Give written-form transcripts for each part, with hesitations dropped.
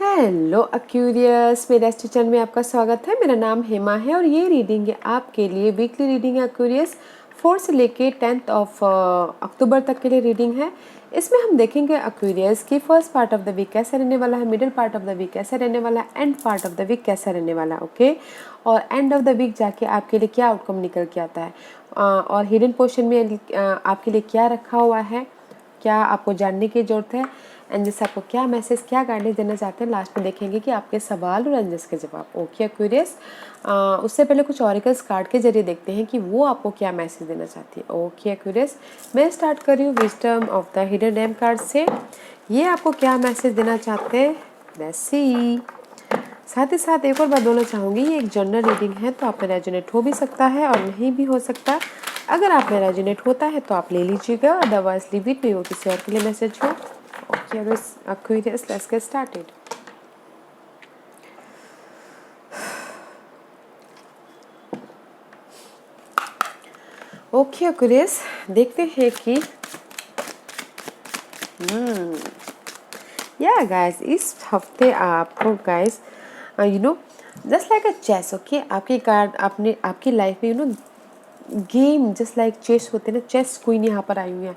Hello Aquarius, मेरे astro channel में आपका स्वागत है। मेरा नाम हेमा है और ये रीडिंग है आपके लिए वीकली रीडिंग है एक्वेरियस 4 से लेके 10 ऑफ अक्टूबर तक के लिए रीडिंग है। इसमें हम देखेंगे एक्वेरियस की first part of the week कैसा रहने वाला है, middle part of the week कैसा रहने वाला है, end part of the week कैसा रहने वाला है। ओके, और एंड ऑफ द वीक जाके आपके लिए क्या आउटकम निकल के आता है और हिडन पोर्शन में आपके लिए क्या रखा हुआ है, क्या आपको जानने की ज़रूरत है, एंड जैसे आपको क्या मैसेज क्या गाइडेंस देना चाहते हैं। लास्ट में देखेंगे कि आपके सवाल और एंजल्स के जवाब। ओके एक्वेरियस, उससे पहले कुछ ऑरिकल्स कार्ड के जरिए देखते हैं कि वो आपको क्या मैसेज देना चाहती है। ओके एक्वेरियस, मैं स्टार्ट कर रही हूँ wisdom of the hidden name card से। ये आपको क्या मैसेज देना चाहते हैं, लेट्स सी। साथ ही साथ एक और बात बोलना चाहूँगी, ये एक जनरल रीडिंग है तो आप में रेजोनेट हो भी सकता है और नहीं भी हो सकता। अगर आप में रेजोनेट होता है तो आप ले लीजिएगा, अदरवाइज लीव इट में, वो किसी और के लिए मैसेज हो। Okay Aquarius, let's get started. Okay Aquarius, देखते हैं कि या गाइस इस हफ्ते आपको guys just like a chess. Okay, आपकी कार्ड आपने आपकी लाइफ में गेम जस्ट लाइक चेस होते हैं ना, चेस क्वीन यहाँ पर आई हुई है।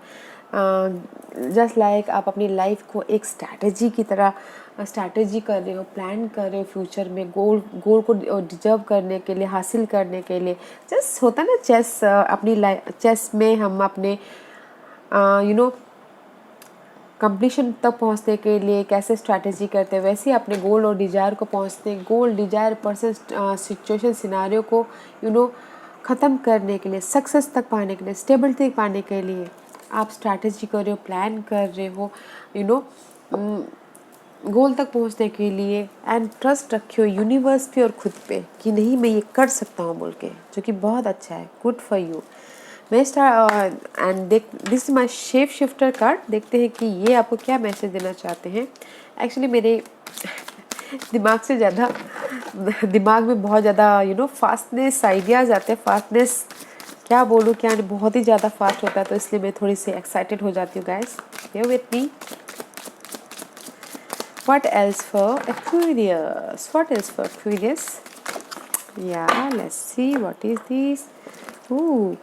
जस्ट लाइक आप अपनी लाइफ को एक स्ट्रैटेजी की तरह स्ट्रैटेजी कर रहे हो, प्लान कर रहे हो फ्यूचर में गोल को डिजर्व करने के लिए, हासिल करने के लिए। जस्ट होता है ना चेस, अपनी लाइफ चेस में हम अपने कंप्लीशन तक पहुंचने के लिए कैसे स्ट्रैटेजी करते हैं, वैसे ही अपने गोल और डिजायर को पहुंचते, गोल डिजायर पर्सन सिचुएशन सिनारियो को ख़त्म करने के लिए, सक्सेस तक पाने के लिए, स्टेबिलिटी पाने के लिए आप स्ट्रैटेजी कर रहे हो, प्लान कर रहे हो गोल तक पहुंचने के लिए। एंड ट्रस्ट रखियो यूनिवर्स पे और खुद पे कि नहीं मैं ये कर सकता हूँ बोल के, जो कि बहुत अच्छा है, गुड फॉर यू। मैं and this my shape shifter card. देखते हैं कि ये आपको क्या मैसेज देना चाहते हैं। एक्चुअली मेरे दिमाग में बहुत ज़्यादा फास्टनेस आइडियाज़ आते हैं। फास्टनेस क्या बोलूँ, क्या नहीं, बहुत ही ज़्यादा फास्ट होता है, तो इसलिए मैं थोड़ी सी एक्साइटेड हो जाती हूँ guys. Bear with me. What else for Aquarius? What else for Aquarius? Yeah, let's see. What is this? Ooh,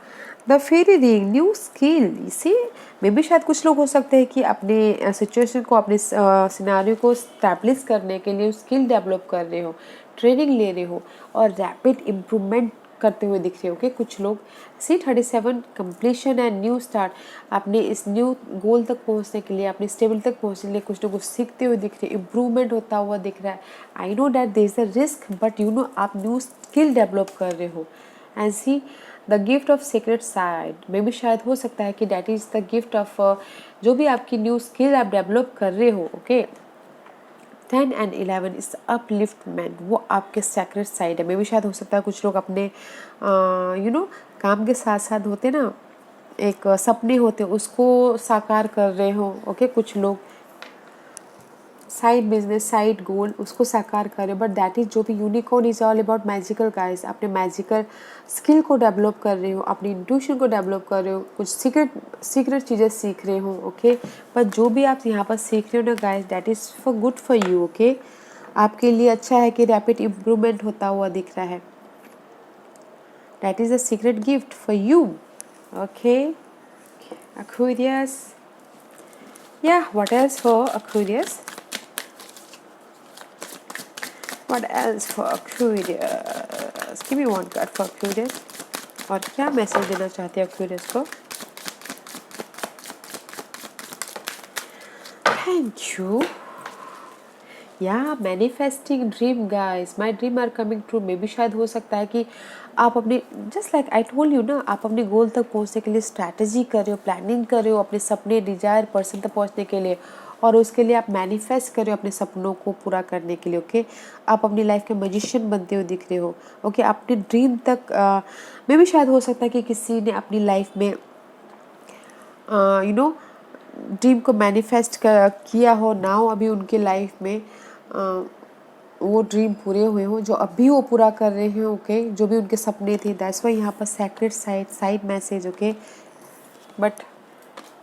the fairy ring, new skill. इसे मे भी शायद कुछ लोग हो सकते हैं कि अपने सिचुएशन को, अपने सिनारियो को स्टैब्लिश करने के लिए स्किल डेवलप कर रहे हो, ट्रेनिंग ले रहे हो और रैपिड इम्प्रूवमेंट करते हुए दिख रहे हो। कि कुछ लोग C37 completion and new start, अपने इस न्यू गोल तक पहुंचने के लिए, अपने स्टेबल तक पहुंचने के लिए कुछ लोग सीखते हुए दिख रहे हैं, इम्प्रूवमेंट होता हुआ दिख रहा है। I know that there is a risk, but आप न्यू स्किल डेवलप कर रहे हो। And see the gift of secret side, में भी शायद हो सकता है कि that is the gift of जो भी आपकी न्यू स्किल आप डेवलप कर रहे हो। ओके, 10 and 11 इस अपलिफ्टमेंट, वो आपके सेक्रेट साइड है। में भी शायद हो सकता है कुछ लोग अपने काम के साथ साथ होते ना, एक सपने होते उसको साकार कर रहे हो। ओके, कुछ लोग साइड बिजनेस, साइड गोल, उसको साकार कर रहे हो। बट दैट इज जो भी unicorn is all about magical guys. अपने मैजिकल स्किल को डेवलप कर रहे हो, अपनी इंट्यूशन को डेवलप कर रहे हो, कुछ सीक्रेट चीज़ें सीख रहे हो। ओके, पर जो भी आप यहाँ पर सीख रहे हो ना guys, that is for good for you. Okay, आपके लिए अच्छा है कि रैपिड इम्प्रूवमेंट होता हुआ दिख रहा है। That is a secret gift for you. Okay Aquarius, yeah, what else for Aquarius? What else for Aquarius? Give me one card for Aquarius. और क्या मैसेज देना चाहते हैं Aquarius को? Thank you. Yeah, manifesting dream guys. My dream are coming true. मे भी शायद हो सकता है कि आप अपने just like I told you ना, आप अपने गोल तक पहुंचने के लिए स्ट्रैटेजी कर रहे हो, प्लानिंग कर रहे हो अपने सपने डिजायर पर्सन तक पहुंचने के लिए, और उसके लिए आप मैनिफेस्ट कर रहे हो अपने सपनों को पूरा करने के लिए। ओके, आप अपनी लाइफ के मैजिशियन बनते हुए दिख रहे हो। ओके, अपने ड्रीम तक में भी शायद हो सकता है कि किसी ने अपनी लाइफ में ड्रीम को मैनिफेस्ट किया हो ना, अभी उनके लाइफ में वो ड्रीम पूरे हुए हों, जो अभी वो पूरा कर रहे हैं। ओके, जो भी उनके सपने थे, दैट्स वाई यहाँ पर secret side message. Okay, but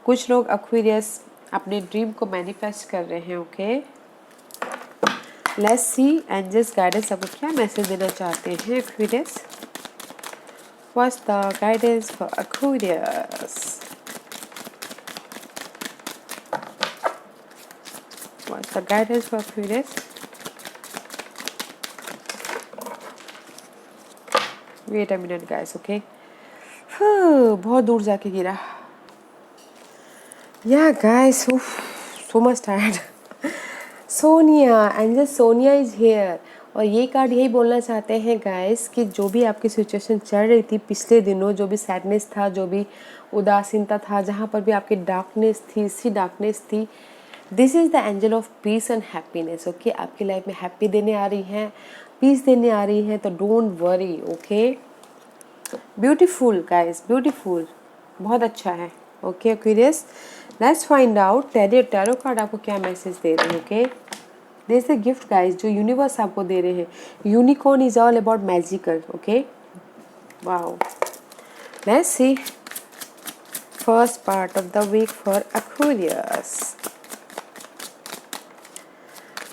कुछ लोग Aquarius अपने ड्रीम को मैनिफेस्ट कर रहे हैं। Okay, let's see angels guidance आपको क्या मैसेज देना चाहते हैं Aquarius. What's the guidance for Aquarius? What's the guidance for Aquarius? Wait a minute guys, okay. बहुत दूर जाके गिरा। Yeah guys, so much tired. Sonia, angel Sonia is here. और ये कार्ड यही बोलना चाहते हैं गाइस कि जो भी आपकी सिचुएशन चल रही थी पिछले दिनों, जो भी सैडनेस था, जो भी उदासीनता था, जहाँ पर भी आपकी डार्कनेस थी, सी डार्कनेस थी, this is the angel of peace and happiness. Okay, आपकी लाइफ में हैप्पी देने आ रही हैं, पीस देने आ रही हैं, तो don't worry. Okay, beautiful guys, beautiful, बहुत अच्छा है। Okay Aquarius, let's find out tarot card आपको क्या मैसेज दे रहे हैं। Okay, this is gift guys जो यूनिवर्स आपको दे रहे हैं। Unicorn is all about magical. Okay, wow, let's see first part of the week for Aquarius.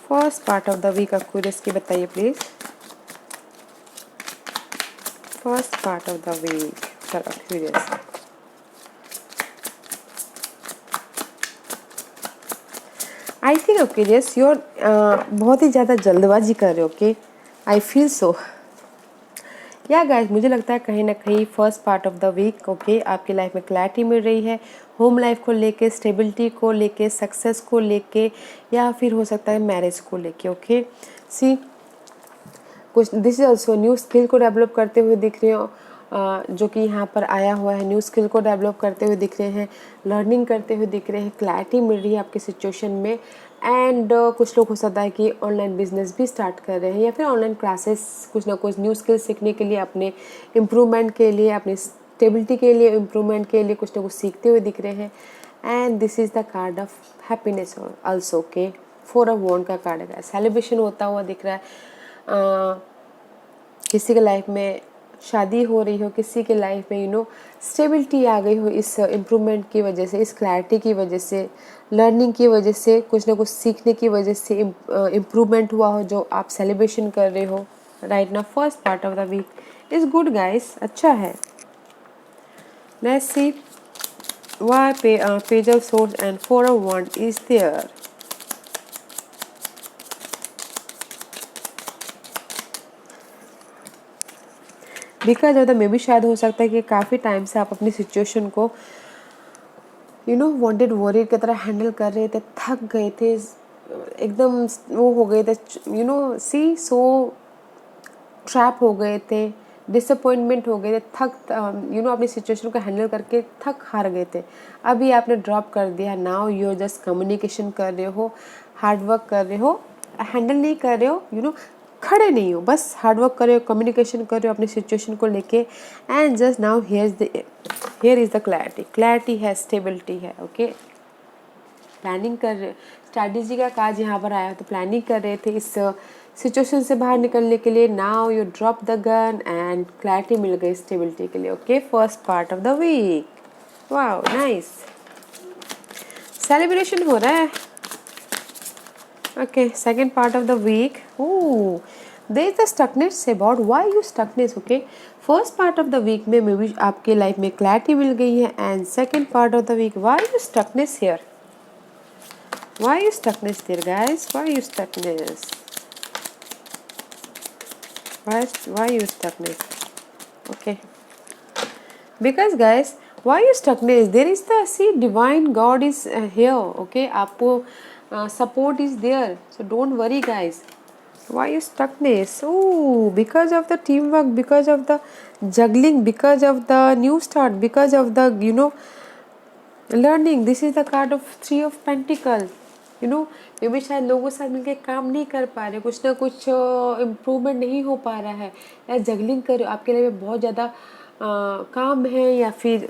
First part of the week Aquarius की बताइए please. First part of the week for Aquarius. I think Aquarius your बहुत ही ज़्यादा जल्दबाजी कर रहे हो। Okay, I feel so. Yeah guys, मुझे लगता है कहीं ना कहीं first part of the week okay आपकी लाइफ में क्लैरिटी मिल रही है, होम लाइफ को लेके, स्टेबिलिटी को लेके, सक्सेस को लेके, या फिर हो सकता है मैरिज को लेके। ओके, सी कुछ this is also new skill को डेवलप करते हुए दिख रहे हो, जो कि यहाँ पर आया हुआ है। न्यू स्किल को डेवलप करते हुए दिख रहे हैं, लर्निंग करते हुए दिख रहे हैं, क्लैरिटी मिल रही है आपकी सिचुएशन में। एंड कुछ लोग हो सकता है कि ऑनलाइन बिजनेस भी स्टार्ट कर रहे हैं, या फिर ऑनलाइन क्लासेस कुछ ना कुछ न्यू स्किल सीखने के लिए, अपने इम्प्रूवमेंट के लिए, अपनी स्टेबिलिटी के लिए, इम्प्रूवमेंट के लिए कुछ ना कुछ सीखते हुए दिख रहे हैं। And this is the card of happiness also. Okay, 4 of wand का कार्ड है, सेलिब्रेशन होता हुआ दिख रहा है। किसी के लाइफ में शादी हो रही हो, किसी के लाइफ में स्टेबिलिटी आ गई हो इस इम्प्रूवमेंट की वजह से, इस क्लैरिटी की वजह से, लर्निंग की वजह से, कुछ ना कुछ सीखने की वजह से इम्प्रूवमेंट हुआ हो, जो आप सेलिब्रेशन कर रहे हो राइट ना। First part of the week is good guys, अच्छा है। Let's see why page of swords and 4 of wand is there. Because of the may भी शायद हो सकता है कि काफ़ी टाइम से आप अपनी सिचुएशन को वांटेड वॉरियर की तरह हैंडल कर रहे थे, थक गए थे, एकदम वो हो गए थे, सी सो ट्रैप हो गए थे, डिसअपॉइंटमेंट हो गए थे, अपनी सिचुएशन को हैंडल करके थक हार गए थे। अभी आपने ड्रॉप कर दिया, नाउ यू जस्ट कम्युनिकेशन कर रहे हो, हार्डवर्क कर रहे हो, हैंडल नहीं कर रहे हो, खड़े नहीं हो, बस हार्डवर्क कर रहे हो, कम्युनिकेशन कर रहे हो अपनी सिचुएशन को लेके। And just now here is the clarity है, स्टेबिलिटी है। ओके, प्लानिंग कर रहे, स्ट्रैटेजी का काज यहाँ पर आया, तो प्लानिंग कर रहे थे इस सिचुएशन से बाहर निकलने के लिए। Now you drop the gun and clarity मिल गई स्टेबिलिटी के लिए। Okay, first part of the week, wow nice, celebration हो रहा है। Okay, second part of the week, there is the stuckness about why you stuckness। Okay, first part of the week में maybe आपके life में clarity मिल गई है, and second part of the week why you stuckness here, why you stuckness there guys, why you stuckness, why you stuckness? Okay, because guys why you stuckness, there is the see divine God is here। okay, आपको support is there, so don't worry guys। why you stuckness? Because of the teamwork, because of the juggling, because of the new start, because of the learning। this is the card of 3 of Pentacle। मे भी शायद लोगों के साथ मिलकर काम नहीं कर पा रहे, कुछ ना कुछ इम्प्रूवमेंट नहीं हो पा रहा है, या जगलिंग कर आपके लिए बहुत ज़्यादा काम है, या फिर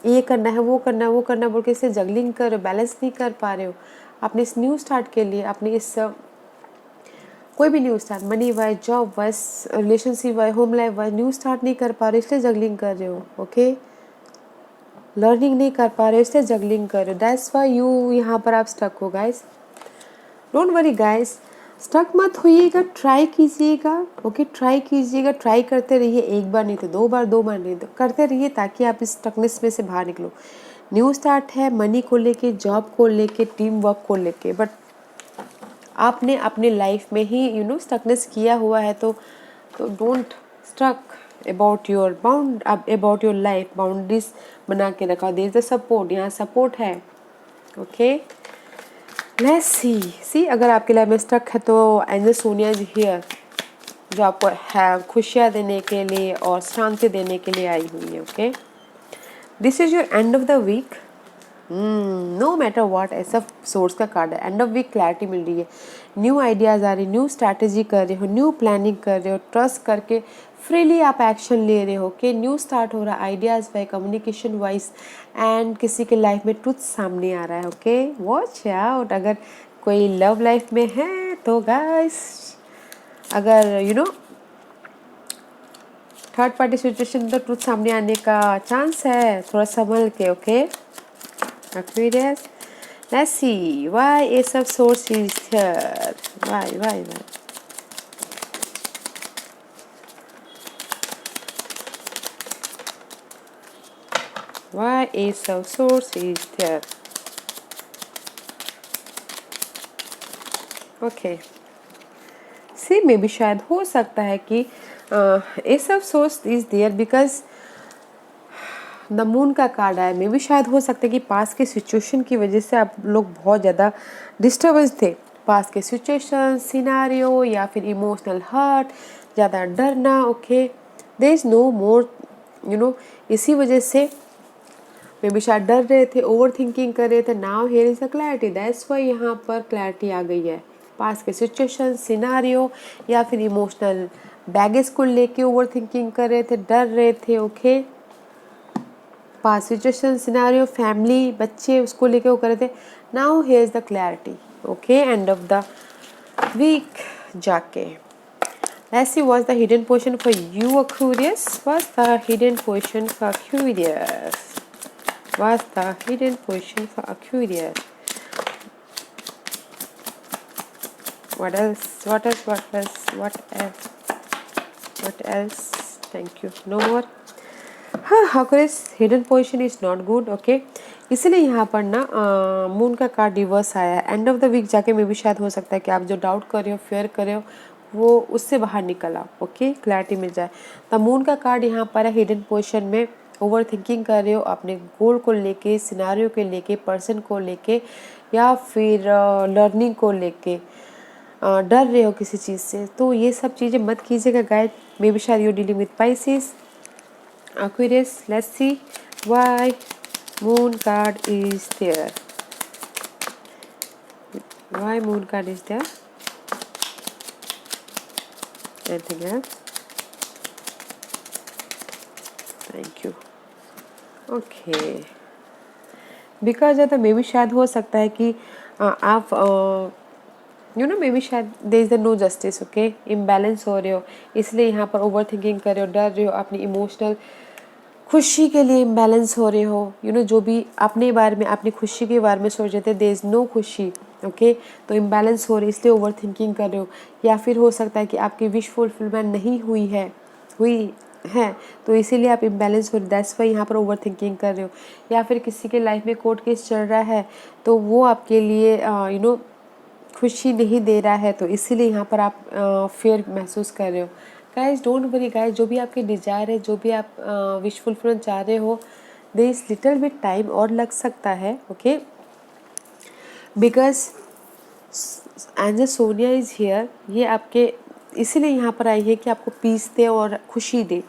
ये करना है, वो करना है, वो करना है बोल के इससे जगलिंग कर, बैलेंस नहीं कर पा रहे हो अपने इस न्यू स्टार्ट के लिए, अपने इस कोई भी new start, money wise, job wise, relationship wise, home life wise new start नहीं कर पा रहे, इसलिए जगलिंग कर रहे हो। ओके, लर्निंग नहीं कर पा रहे हो, इसलिए जगलिंग कर रहे हो, दैट्स व्हाई यू यहाँ पर आप स्टक हो guys. Don't worry guys, stuck मत होइएगा, ट्राई कीजिएगा, ओके, ट्राई कीजिएगा, ट्राई करते रहिए, एक बार नहीं तो दो बार नहीं तो करते रहिए, ताकि आप इस स्टकनेस में से बाहर निकलो। न्यू स्टार्ट है मनी को लेके, जॉब को लेके, टीम वर्क को लेके, बट आपने अपने लाइफ में ही स्टकनेस किया हुआ है, तो don't stuck about your about your life. Boundaries बना के रखा, देयर इज द सपोर्ट, यहाँ सपोर्ट है, ओके। लेट्स सी अगर आपकी लाइफ में स्टक है तो एंजल सोनिया इज हियर, जो आपको है खुशियाँ देने के लिए और शांति देने के लिए आई हुई है, ओके। This is your end of the week. No matter what, ऐसा सोर्स का कार्ड है। एंड ऑफ वीक क्लैरिटी मिल रही है, न्यू आइडियाज़ आ रही, न्यू स्ट्रैटेजी कर रहे हो, न्यू प्लानिंग कर रहे हो, ट्रस्ट करके फ्रीली आप एक्शन ले रहे हो, कि न्यू स्टार्ट हो रहा है ideas wise, communication wise, and किसी के लाइफ में ट्रुथ सामने आ रहा है, ओके। वॉच आउट, अगर कोई लव लाइफ में है तो गाइस, अगर थर्ड पार्टी सिचुएशन तो ट्रुथ सामने आने का चांस है, थोड़ा संभल के, okay. Aquarius, let's see why Ace of Swords is here. Why? Why Ace of Swords is there? Okay. See, maybe शायद हो सकता है कि Ace of Swords is there because the moon का कार्ड आया। मे भी शायद हो सकता है कि पास के सिचुएशन की वजह से आप लोग बहुत ज़्यादा डिस्टर्बेंस थे, पास के सिचुएशन, सिनारियो, या फिर इमोशनल हर्ट, ज़्यादा डरना, ओके। देयर इज़ नो मोर इसी वजह से मे भी शायद डर रहे थे, ओवर थिंकिंग कर रहे थे। Now here is the clarity, that's why यहाँ पर क्लैरिटी आ गई है। पास के सिचुएशन, सिनारियो, या फिर इमोशनल बैगेज को लेके ओवर थिंकिंग कर रहे थे, डर रहे थे, ओके। पास सिचुएशन, सिनारियो, फैमिली, बच्चे, उसको लेके वो कर रहे थे। Now here is the clarity, okay. End of the week जाके let's see what's the hidden portion for you Aquarius. What's the hidden portion for Aquarius? What's the hidden portion for Aquarius? What else? Thank you, no more. हाँ, Aquarius, hidden position is not good, okay. इसलिए यहाँ पर ना moon का card reverse आया है। End of the week जाके में भी शायद हो सकता है कि आप जो डाउट कर रहे हो, फेयर कर रहे हो, वो उससे बाहर निकल आओ, ओके, क्लैरिटी मिल जाए। द मून का कार्ड यहाँ पर है हिडन पोजिशन में, ओवर थिंकिंग कर रहे हो अपने गोल को लेके, सिनारियो के लेके, पर्सन को लेके, या फिर लर्निंग को लेके डर रहे हो किसी चीज़ से, तो ये सब चीज़ें मत कीजिएगा गाइड। मे बी शायद you dealing with Pisces. Aquarius, let's see why moon card is there. Why moon card is there? Anything else? Thank you. Okay. Because of the maybe शायद हो सकता है कि आप मे बी शायद there is the no justice, okay. Imbalance हो रहे हो, इसलिए यहाँ पर ओवर थिंकिंग कर रहे हो, डर रहे हो, अपनी इमोशनल खुशी के लिए इम्बैलेंस हो रहे हो। जो भी अपने बारे में, अपनी खुशी के बारे में सोच रहे थे, देयर इज नो खुशी, ओके। तो इम्बैलेंस हो रही है, इसलिए ओवर थिंकिंग कर रहे हो। या फिर हो सकता है कि आपकी विश फुलफिलमेंट नहीं हुई है, तो इसीलिए आप इम्बैलेंस हो रहे, दैट्स वाई यहाँ पर ओवर थिंकिंग कर रहे हो। या फिर किसी के लाइफ में कोर्ट केस चल रहा है, तो वो आपके लिए खुशी नहीं दे रहा है, तो इसीलिए यहाँ पर आप फेयर महसूस कर रहे हो। गाइज डोंट वरी गाइज, जो भी आपके डिज़ायर है, जो भी आप विश फुलफिलमेंट चाह रहे हो, there is little bit time और लग सकता है, okay. Because angel Sonia is here, ये आपके इसीलिए यहाँ पर आई है कि आपको पीस दे और खुशी दे।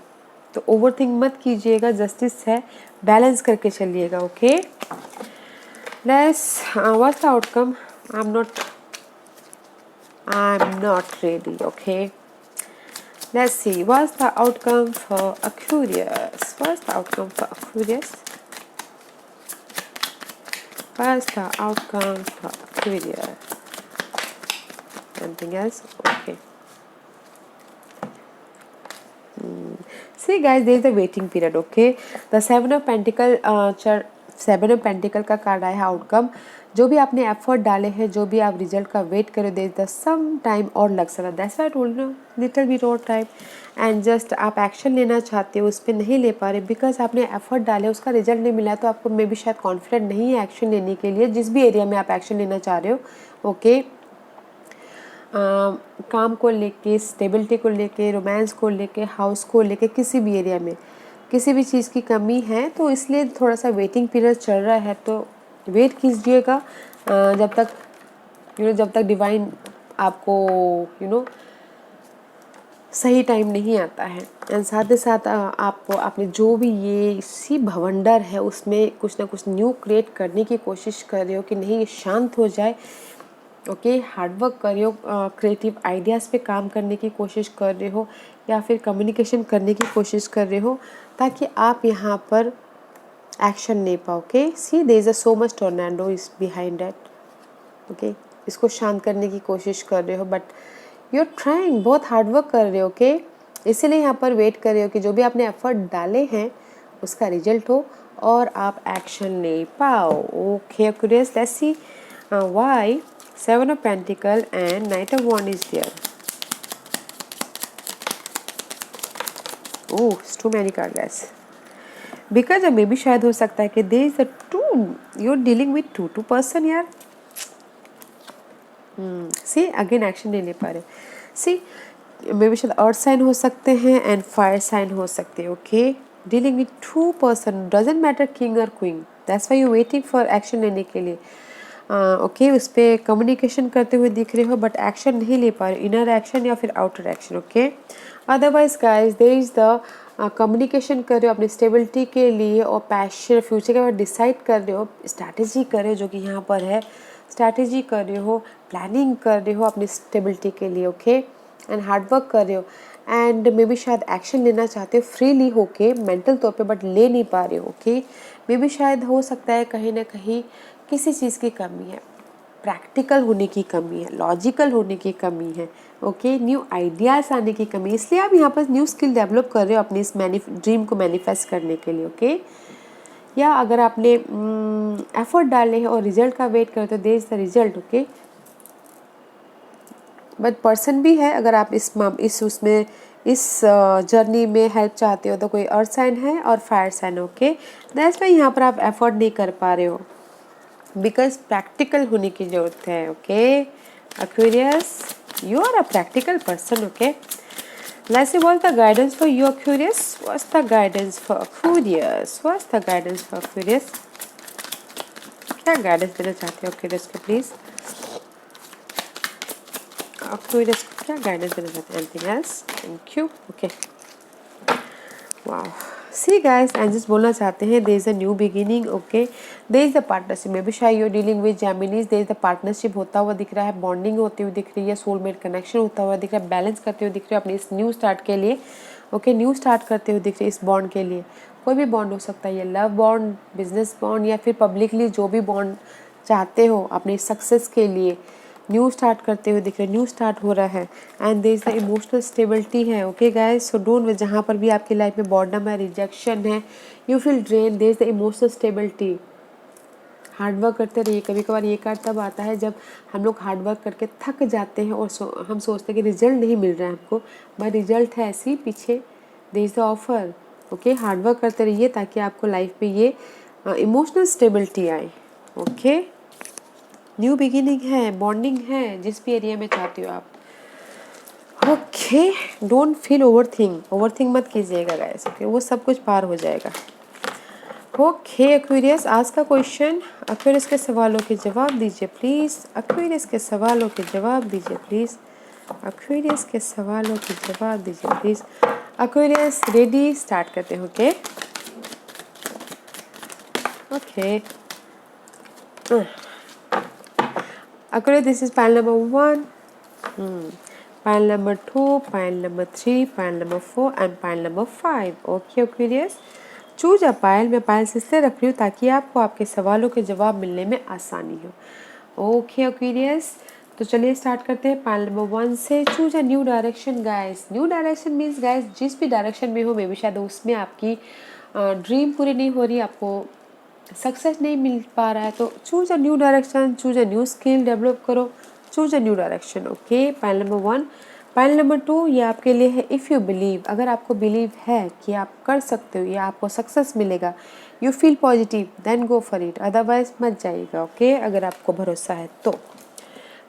तो ओवर थिंक मत कीजिएगा, जस्टिस है, बैलेंस करके चलिएगा, okay. Let's what's the outcome? I'm not ready, okay. Let's see what's the outcome for Aquarius. What's the outcome for Aquarius? What's the outcome for Aquarius? Anything else? Okay. See guys, there is a waiting period, okay. The Seven of Pentacles 7 of pentacle का card आया है outcome. जो भी आपने effort डाले हैं, जो भी आप रिजल्ट का वेट करो, देयर इज सम टाइम और लग सकता है, that's why I told you little bit और टाइम। एंड जस्ट आप एक्शन लेना चाहते हो, उस पर नहीं ले पा रहे बिकॉज आपने एफर्ट डाले, उसका रिजल्ट नहीं मिला, तो आपको मे बी शायद कॉन्फिडेंट नहीं है एक्शन लेने के लिए जिस भी एरिया में आप एक्शन लेना चाह रहे हो। ओके, काम को लेके, स्टेबिलिटी को लेके, रोमांस को लेके, हाउस को लेके, किसी भी एरिया में किसी भी चीज़ की कमी है, तो इसलिए थोड़ा सा वेटिंग पीरियड चल रहा है, तो वेट कीजिएगा जब तक जब तक डिवाइन आपको सही टाइम नहीं आता है। एंड साथ ही साथ आप अपने जो भी ये इसी भवंडर है उसमें कुछ ना कुछ न्यू क्रिएट करने की कोशिश कर रहे हो कि नहीं ये शांत हो जाए। ओके, हार्डवर्क कर रहे हो, क्रिएटिव आइडियाज़ पे काम करने की कोशिश कर रहे हो, या फिर कम्युनिकेशन करने की कोशिश कर रहे हो ताकि आप यहाँ पर एक्शन ले पाओ। Okay, see there is a so much tornado is behind that. Okay, इसको शांत करने की कोशिश कर रहे हो बट यू आर ट्राइंग, बहुत हार्डवर्क कर रहे हो। ओके, इसीलिए यहाँ पर वेट कर रहे हो कि जो भी आपने एफर्ट डाले हैं उसका रिजल्ट हो और आप एक्शन ले पाओ। Okay Aquarius, let's see why 7 of Pentacle and Knight of Wand is there. Oh, it's too many cards guys. Because मे भी शायद हो सकता है कि there is a two, you're dealing with two person यार। See again action नहीं ले पा रहे। See मे भी शायद अर्थ साइन हो सकते हैं एंड फायर साइन हो सकते हैं। Okay, dealing with two person, doesn't matter king और queen, that's why you waiting for action लेने के लिए। ओके, उस पर कम्युनिकेशन करते हुए दिख रहे हो बट एक्शन नहीं ले पा रहे, इनर एक्शन या फिर outer action. Okay, otherwise guys there is the communication कर रहे हो अपनी स्टेबिलिटी के लिए और पैशन फ्यूचर के बाद डिसाइड कर रहे हो, स्ट्रैटेजी कर रहे हो जो कि यहाँ पर है, स्ट्रैटेजी कर रहे हो, प्लानिंग कर रहे हो अपनी स्टेबिलिटी के लिए। ओके, एंड हार्डवर्क कर रहे हो एंड मे बी शायद एक्शन लेना चाहते हो फ्रीली होके मेंटल तौर पे बट ले नहीं पा रहे हो। ओके, मे बी शायद हो सकता है कहीं ना कहीं किसी चीज़ की कमी है, प्रैक्टिकल होने की कमी है, लॉजिकल होने की कमी है। ओके, न्यू आइडियाज़ आने की कमी है, इसलिए आप यहाँ पर न्यू स्किल डेवलप कर रहे हो अपनी इस ड्रीम को मैनिफेस्ट करने के लिए। ओके, या अगर आपने एफर्ट डाले हैं और रिजल्ट का वेट करते हो, there is the result. Okay, but person भी है, अगर आप इस जर्नी में हेल्प चाहते हो तो कोई अर्थ साइन है और fire sign. Okay, that's why यहाँ पर आप एफर्ट नहीं कर पा रहे हो बिकॉज प्रैक्टिकल होने की जरूरत है। Okay Aquarius, you are a practical person. Okay, let's see what's the guidance for you Aquarius, what's the guidance for Aquarius, what's the guidance for Aquarius, क्या गाइडेंस देना चाहते हो एक्वेरियस को प्लीज, एक्वेरियस को क्या गाइडेंस देना चाहते हैं? Anything else? Thank you. Okay, wow, see guys angels बोलना चाहते हैं there is a new beginning. Okay, there is a partnership, may B शायद you are dealing with Geminis, there is a partnership होता हुआ दिख रहा है, बॉन्डिंग होती हुई दिख रही है, सोलमेट कनेक्शन होता हुआ दिख रहा है, बैलेंस करते हुए दिख रहे हो अपने इस न्यू स्टार्ट के लिए। ओके, न्यू स्टार्ट करते हुए दिख रहे हैं इस बॉन्ड के लिए, कोई भी बॉन्ड हो सकता है, ये लव बॉन्ड, बिजनेस बॉन्ड या फिर पब्लिकली जो भी बॉन्ड चाहते हो अपने सक्सेस के लिए न्यू स्टार्ट करते हुए दिख रहे हैं, न्यू स्टार्ट हो रहा है and there is the emotional stability है। ओके गाइस, सो डोंट, जहाँ पर भी आपकी लाइफ में बॉर्डम है, रिजेक्शन है, you feel drain, there is the emotional stability. Hard work करते रहिए, कभी कभार ये कार्ड तब आता है जब हम लोग हार्डवर्क करके थक जाते हैं और हम सोचते हैं कि रिजल्ट नहीं मिल रहा है हमको, बट रिजल्ट है ऐसी पीछे, there is the offer. Okay, hard work करते रहिए ताकि आपको लाइफ में ये इमोशनल स्टेबिलिटी आए। ओके, न्यू बिगिनिंग है, बॉन्डिंग है, जिस भी एरिया में चाहते हो आप। ओके, डोंट फील ओवरथिंक मत कीजिएगा गाइस। ओके, वो सब कुछ पार हो जाएगा। ओके एक्वेरियस, आज का क्वेश्चन, एक्वेरियस के सवालों के जवाब दीजिए प्लीज़, एक्वेरियस के सवालों के जवाब दीजिए प्लीज़, एक्वेरियस के सवालों के जवाब दीजिए प्लीज़। एक्वेरियस रेडी, स्टार्ट करते हैं। Okay okay Aquarius, this is pile number 1, pile number 2, pile number 3, pile number 4 and pile number 5. Okay Aquarius, choose a pile, मैं पायल इसलिए रख रही हूँ ताकि आपको आपके सवालों के जवाब मिलने में आसानी हो। ओके एक्वेरियस, तो चलिए स्टार्ट करते हैं पायल नंबर 1 से। Choose a new direction guys, new direction means guys जिस भी डायरेक्शन में हो, मे बी शायद उसमें आपकी ड्रीम पूरी नहीं हो रही, आपको सक्सेस नहीं मिल पा रहा है तो choose a new direction, choose a new skill develop करो, choose a new direction. Okay, point number 1। Point number 2 ये आपके लिए है, इफ़ यू बिलीव, अगर आपको बिलीव है कि आप कर सकते हो या आपको सक्सेस मिलेगा, you feel positive, then go for it, otherwise मत जाइएगा। ओके, अगर आपको भरोसा है तो।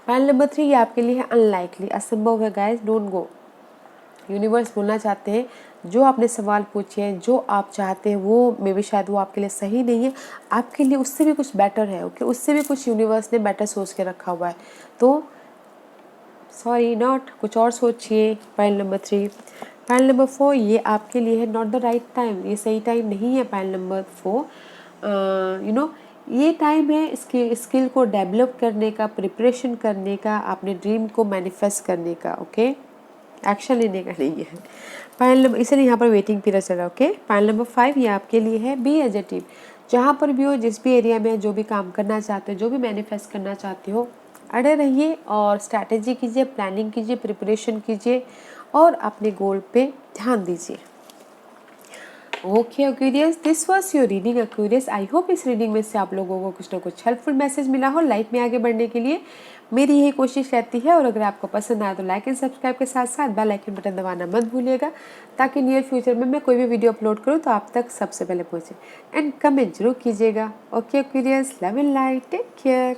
पॉइंट नंबर 3 ये आपके लिए है, अनलाइकली, असंभव है गाइस, डोंट गो। यूनिवर्स बोलना चाहते हैं जो आपने सवाल पूछे हैं, जो आप चाहते हैं वो मे बी शायद वो आपके लिए सही नहीं है, आपके लिए उससे भी कुछ बेटर है। ओके, उससे भी कुछ यूनिवर्स ने बेटर सोच के रखा हुआ है, तो सॉरी नॉट, कुछ और सोचिए। File number 3। फाइल नंबर 4 ये आपके लिए है, नॉट द राइट टाइम, ये सही टाइम नहीं है। फाइल नंबर 4 ये टाइम है इसके स्किल को डेवलप करने का, प्रिपरेशन करने का, अपने ड्रीम को मैनिफेस्ट करने का। ओके, एक्शन लेने का नहीं है। फाइल नंबर, इसलिए यहाँ पर वेटिंग पीरियड चल रहा है। ओके, फाइल नंबर 5 ये आपके लिए है, बी एज ए टीम, जहाँ पर भी हो, जिस भी एरिया में जो भी काम करना चाहते हो, जो भी मैनिफेस्ट करना चाहते हो, अड़े रहिए और स्ट्रैटेजी कीजिए, प्लानिंग कीजिए, प्रिपरेशन कीजिए और अपने गोल पे ध्यान दीजिए। Okay Aquarius, this was your reading Aquarius. I hope इस रीडिंग में से आप लोगों को कुछ ना कुछ हेल्पफुल मैसेज मिला हो लाइफ में आगे बढ़ने के लिए। मेरी यही कोशिश रहती है, और अगर आपको पसंद आया तो लाइक एंड सब्सक्राइब के साथ साथ बेल आइकन बटन दबाना मत भूलिएगा, ताकि नियर फ्यूचर में मैं कोई भी वीडियो अपलोड करूँ तो आप तक सबसे पहले पहुँचे। एंड कमेंट जरूर कीजिएगा। Okay Aquarius, love and light, take care.